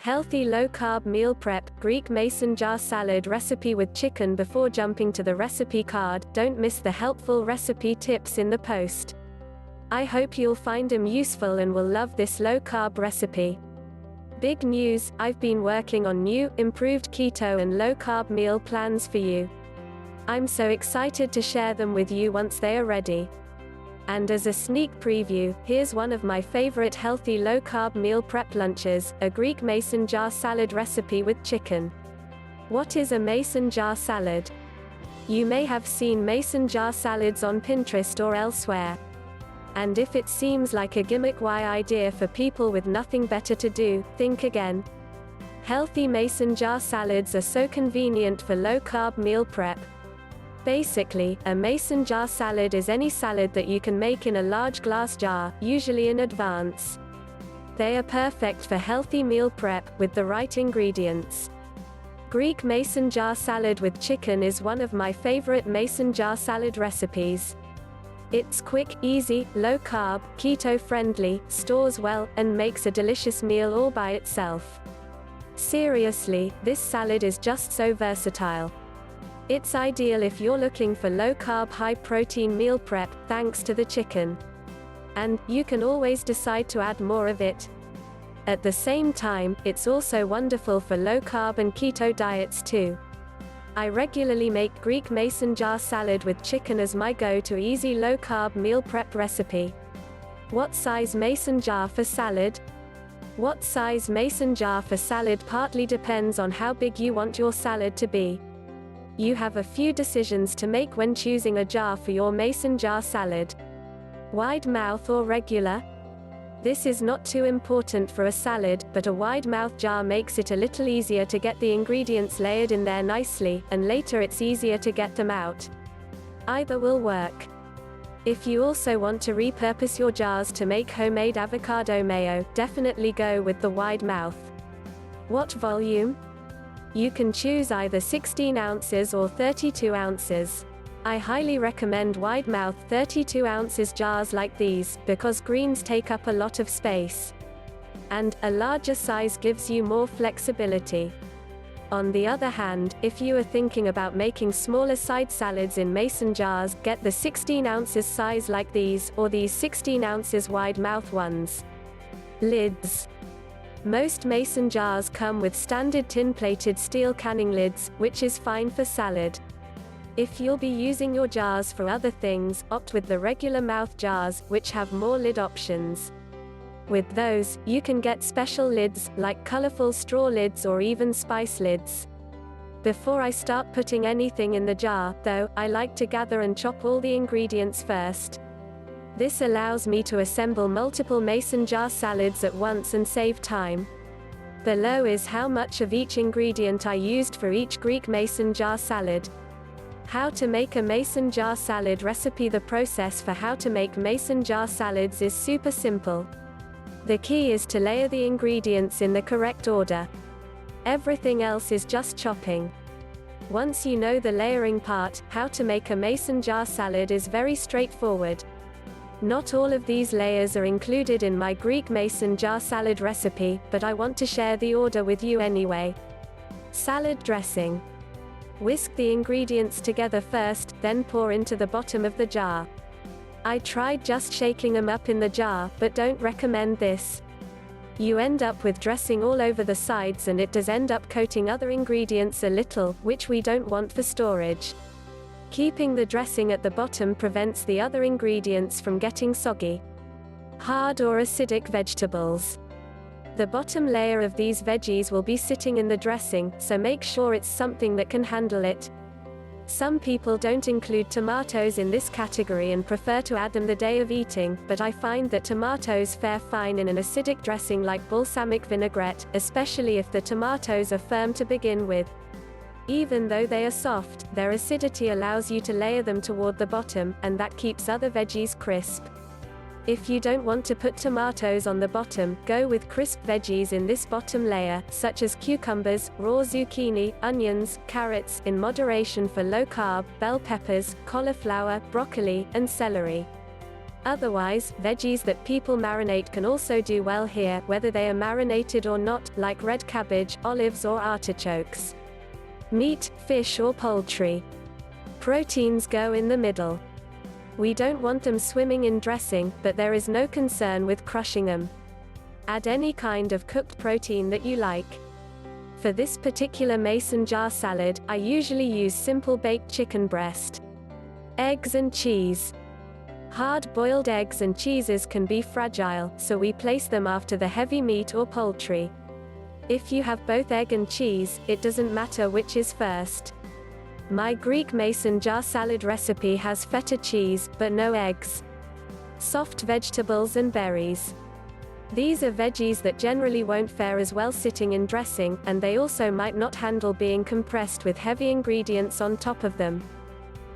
Healthy low-carb meal prep, Greek mason jar salad recipe with chicken. Before jumping to the recipe card, don't miss the helpful recipe tips in the post. I hope you'll find them useful and will love this low-carb recipe. Big news, I've been working on new, improved keto and low-carb meal plans for you. I'm so excited to share them with you once they are ready. And as a sneak preview, here's one of my favorite healthy low-carb meal prep lunches, a Greek mason jar salad recipe with chicken. What is a mason jar salad? You may have seen mason jar salads on Pinterest or elsewhere. And if it seems like a gimmick-y idea for people with nothing better to do, think again. Healthy mason jar salads are so convenient for low-carb meal prep. Basically, a mason jar salad is any salad that you can make in a large glass jar, usually in advance. They are perfect for healthy meal prep, with the right ingredients. Greek mason jar salad with chicken is one of my favorite mason jar salad recipes. It's quick, easy, low-carb, keto-friendly, stores well, and makes a delicious meal all by itself. Seriously, this salad is just so versatile. It's ideal if you're looking for low-carb, high-protein meal prep, thanks to the chicken. And you can always decide to add more of it. At the same time, it's also wonderful for low-carb and keto diets too. I regularly make Greek mason jar salad with chicken as my go-to easy low-carb meal prep recipe. What size mason jar for salad? What size mason jar for salad partly depends on how big you want your salad to be. You have a few decisions to make when choosing a jar for your mason jar salad. Wide mouth or regular? This is not too important for a salad, but a wide mouth jar makes it a little easier to get the ingredients layered in there nicely, and later it's easier to get them out. Either will work. If you also want to repurpose your jars to make homemade avocado mayo, definitely go with the wide mouth. What volume? You can choose either 16 ounces or 32 ounces. I highly recommend wide mouth 32 ounces jars like these, because greens take up a lot of space. And a larger size gives you more flexibility. On the other hand, if you are thinking about making smaller side salads in mason jars, get the 16 ounces size like these, or these 16 ounces wide mouth ones. Lids. Most mason jars come with standard tin-plated steel canning lids, which is fine for salad. If you'll be using your jars for other things, opt with the regular mouth jars, which have more lid options. With those, you can get special lids, like colorful straw lids or even spice lids. Before I start putting anything in the jar, though, I like to gather and chop all the ingredients first. This allows me to assemble multiple mason jar salads at once and save time. Below is how much of each ingredient I used for each Greek mason jar salad. How to make a mason jar salad recipe. The process for how to make mason jar salads is super simple. The key is to layer the ingredients in the correct order. Everything else is just chopping. Once you know the layering part, how to make a mason jar salad is very straightforward. Not all of these layers are included in my Greek mason jar salad recipe, but I want to share the order with you anyway. Salad dressing. Whisk the ingredients together first, then pour into the bottom of the jar. I tried just shaking them up in the jar, but don't recommend this. You end up with dressing all over the sides and it does end up coating other ingredients a little, which we don't want for storage. Keeping the dressing at the bottom prevents the other ingredients from getting soggy. Hard or acidic vegetables. The bottom layer of these veggies will be sitting in the dressing, so make sure it's something that can handle it. Some people don't include tomatoes in this category and prefer to add them the day of eating, but I find that tomatoes fare fine in an acidic dressing like balsamic vinaigrette, especially if the tomatoes are firm to begin with. Even though they are soft, their acidity allows you to layer them toward the bottom, and that keeps other veggies crisp. If you don't want to put tomatoes on the bottom, go with crisp veggies in this bottom layer, such as cucumbers, raw zucchini, onions, carrots, in moderation for low carb, bell peppers, cauliflower, broccoli, and celery. Otherwise, veggies that people marinate can also do well here, whether they are marinated or not, like red cabbage, olives or artichokes. Meat, fish or poultry. Proteins go in the middle. We don't want them swimming in dressing, but there is no concern with crushing them. Add any kind of cooked protein that you like. For this particular mason jar salad, I usually use simple baked chicken breast. Eggs and cheese. Hard-boiled eggs and cheeses can be fragile, so we place them after the heavy meat or poultry. If you have both egg and cheese, it doesn't matter which is first. My Greek mason jar salad recipe has feta cheese, but no eggs. Soft vegetables and berries. These are veggies that generally won't fare as well sitting in dressing, and they also might not handle being compressed with heavy ingredients on top of them.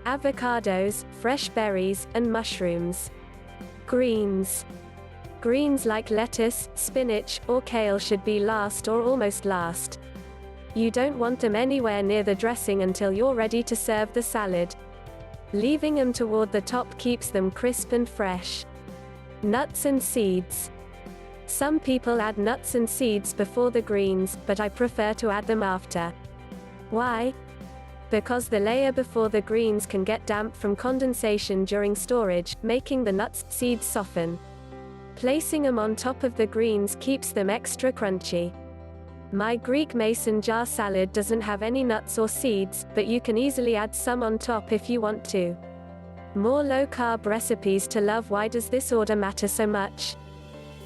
Avocados, fresh berries, and mushrooms. Greens. Greens like lettuce, spinach, or kale should be last or almost last. You don't want them anywhere near the dressing until you're ready to serve the salad. Leaving them toward the top keeps them crisp and fresh. Nuts and seeds. Some people add nuts and seeds before the greens, but I prefer to add them after. Why? Because the layer before the greens can get damp from condensation during storage, making the nuts, seeds soften. Placing them on top of the greens keeps them extra crunchy. My Greek mason jar salad doesn't have any nuts or seeds, but you can easily add some on top if you want to. More low-carb recipes to love. Why does this order matter so much?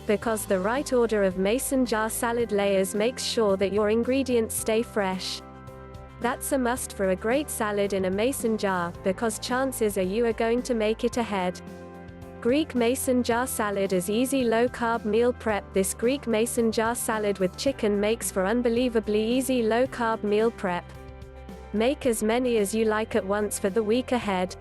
Because the right order of mason jar salad layers makes sure that your ingredients stay fresh. That's a must for a great salad in a mason jar, because chances are you are going to make it ahead. Greek mason jar salad is easy low-carb meal prep. This Greek mason jar salad with chicken makes for unbelievably easy low-carb meal prep. Make as many as you like at once for the week ahead.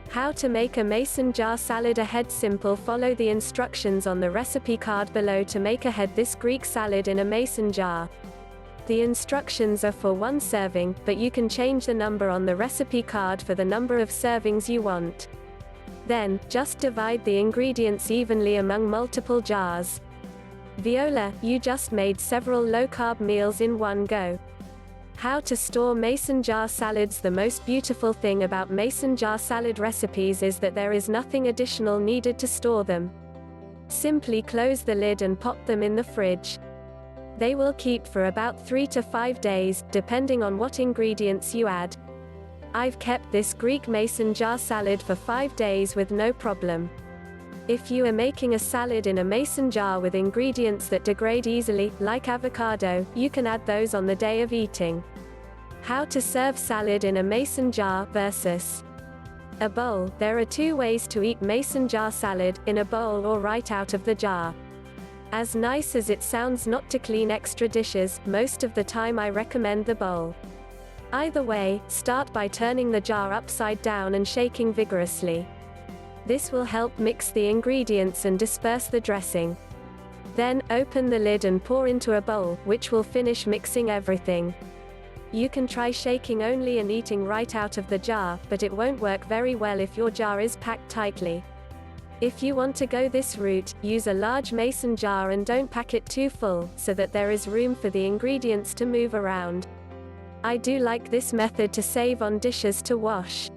How to make a mason jar salad ahead. Simple. Follow the instructions on the recipe card below to make ahead this Greek salad in a mason jar. The instructions are for one serving, but you can change the number on the recipe card for the number of servings you want. Then, just divide the ingredients evenly among multiple jars. Viola, you just made several low-carb meals in one go. How to store mason jar salads. The most beautiful thing about mason jar salad recipes is that there is nothing additional needed to store them. Simply close the lid and pop them in the fridge. They will keep for about 3 to 5 days, depending on what ingredients you add. I've kept this Greek mason jar salad for 5 days with no problem. If you are making a salad in a mason jar with ingredients that degrade easily, like avocado, you can add those on the day of eating. How to serve salad in a mason jar versus a bowl. There are 2 ways to eat mason jar salad, in a bowl or right out of the jar. As nice as it sounds not to clean extra dishes, most of the time I recommend the bowl. Either way, start by turning the jar upside down and shaking vigorously. This will help mix the ingredients and disperse the dressing. Then, open the lid and pour into a bowl, which will finish mixing everything. You can try shaking only and eating right out of the jar, but it won't work very well if your jar is packed tightly. If you want to go this route, use a large mason jar and don't pack it too full, so that there is room for the ingredients to move around. I do like this method to save on dishes to wash.